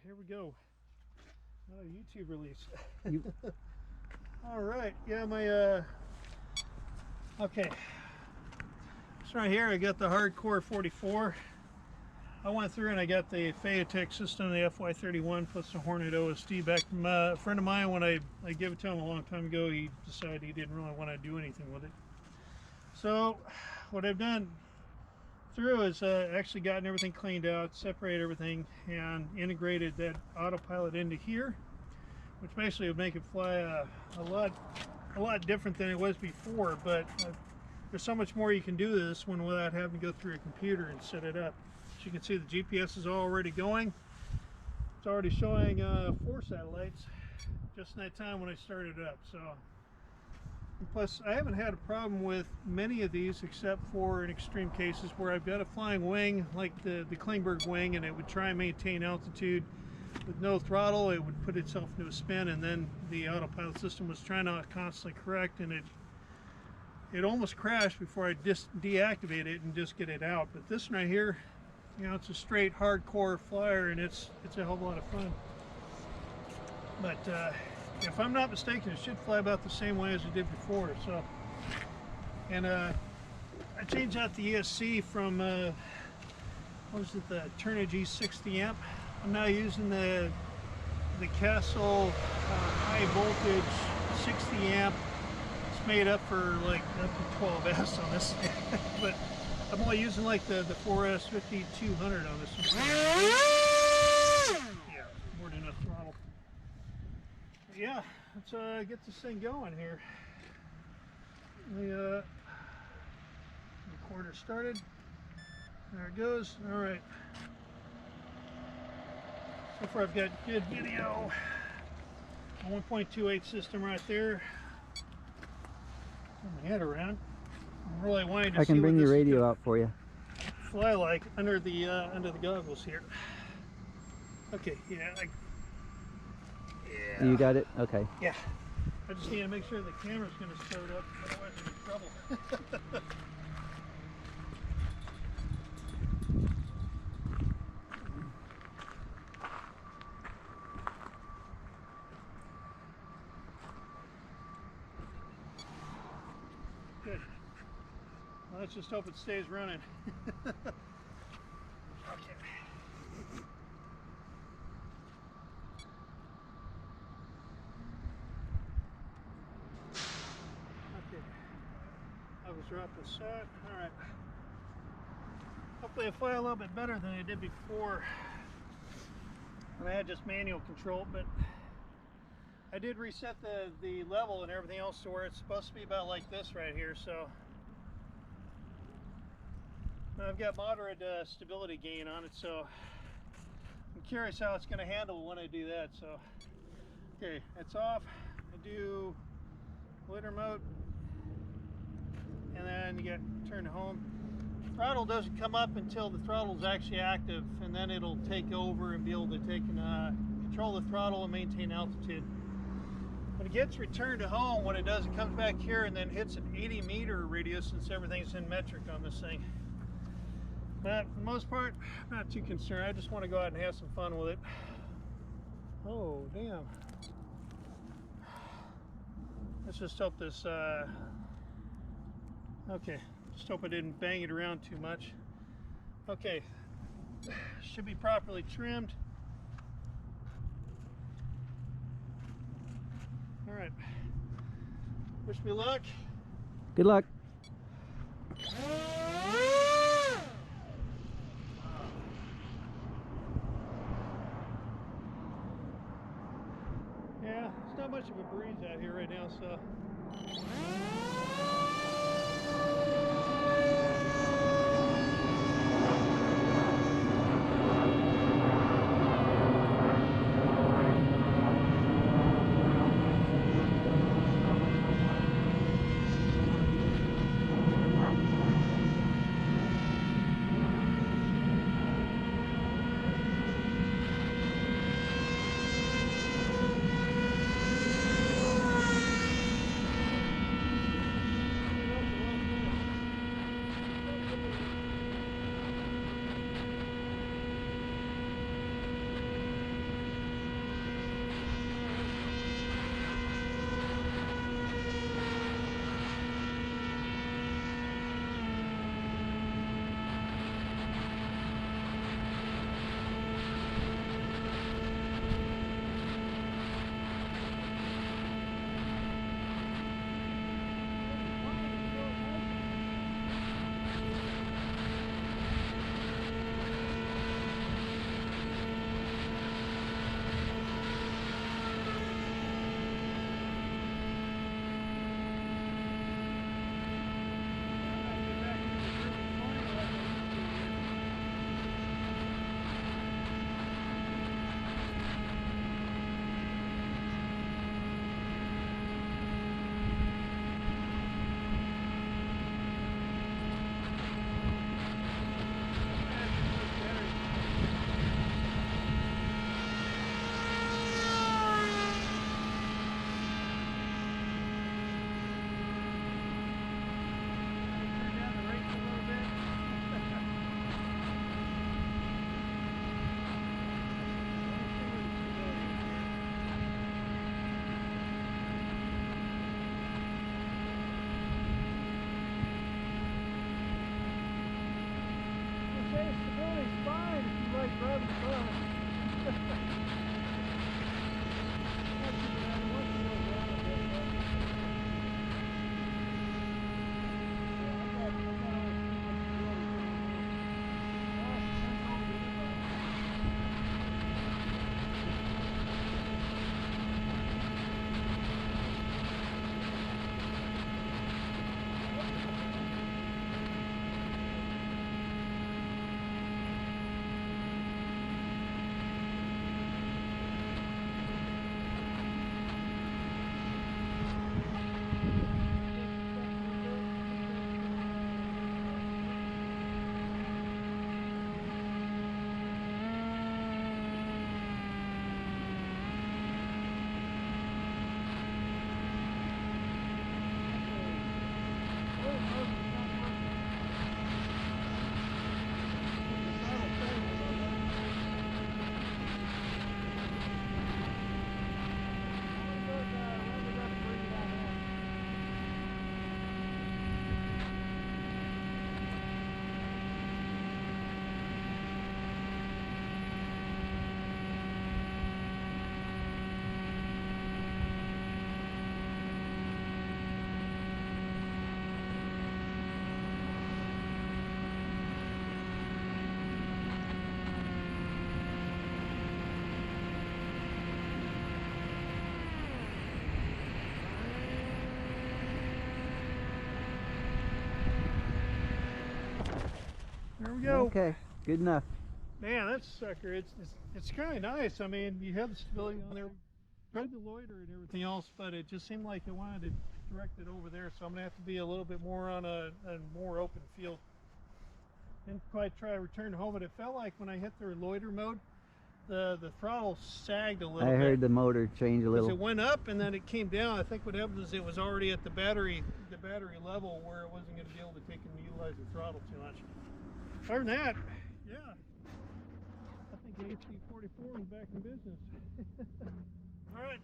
here we go. Another YouTube release. All right, yeah, my okay. So right here, I got the Hardcore 44. I went through and I got the Feiyu Tech system, the FY31 plus the Hornet OSD back from a friend of mine. When I gave it to him a long time ago, he decided he didn't really want to do anything with it. So what I've done through is actually gotten everything cleaned out, separated everything, and integrated that autopilot into here, which basically would make it fly a lot different than it was before. But there's so much more you can do this one without having to go through a computer and set it up. As you can see, the GPS is already going. It's already showing 4 satellites just in that time when I started it up. So, and plus, I haven't had a problem with many of these except for in extreme cases where I've got a flying wing like the Klingberg wing, and it would try and maintain altitude with no throttle. It would put itself into a spin, and then the autopilot system was trying to constantly correct, and it almost crashed before I just deactivate it and just get it out. But this one right here, you know, it's a straight hardcore flyer, and it's a hell of a lot of fun. But if I'm not mistaken, it should fly about the same way as it did before. So, and I changed out the ESC from what was it, the Turnigy 60 amp. I'm now using the Castle high voltage 60 amp. It's made up for like up to 12S on this, but I'm only using like the 4S 5200 on this one. Yeah, more than enough throttle. But yeah, let's get this thing going here. The recorder started. There it goes. All right. So far I've got good video. A 1.28 system right there. Turn my head around. I'm really wanting to I can bring your radio out for you. Fly like under the goggles here. Okay, yeah. Yeah. You got it? Okay. Yeah. I just need to make sure the camera's going to start up, otherwise I'm in trouble. Good. Well, let's just hope it stays running. Okay. Okay. I was right to set. All right. Hopefully, I fly a little bit better than I did before when I had just manual control, but I did reset the level and everything else to where it's supposed to be about like this right here. So I've got moderate stability gain on it, so I'm curious how it's going to handle when I do that. So okay, it's off. I do loiter mode, and then you get turned home. Throttle doesn't come up until the throttle is actually active, and then it'll take over and be able to take and control the throttle and maintain altitude. When it gets returned to home, what it does, it comes back here and then hits an 80-meter radius, since everything's in metric on this thing. But for the most part, I'm not too concerned. I just want to go out and have some fun with it. Oh, damn. Let's just hope this, okay, just hope I didn't bang it around too much. Okay, should be properly trimmed. All right, wish me luck. Good luck. Yeah, it's not much of a breeze out here right now, so. we go. Okay, good enough. Man, that sucker, it's kind of nice. I mean, you have the stability on there. Tried the loiter and everything else, but it just seemed like I wanted to direct it over there, so I'm gonna have to be a little bit more on a more open field. Didn't quite try to return home, but it felt like when I hit the loiter mode, the throttle sagged a little I bit. heard the motor change a little. It went up and then it came down. I think what happened is it was already at the battery level where it wasn't going to be able to take and utilize the throttle too much. Other than that, yeah, I think HC44 is back in business. All right.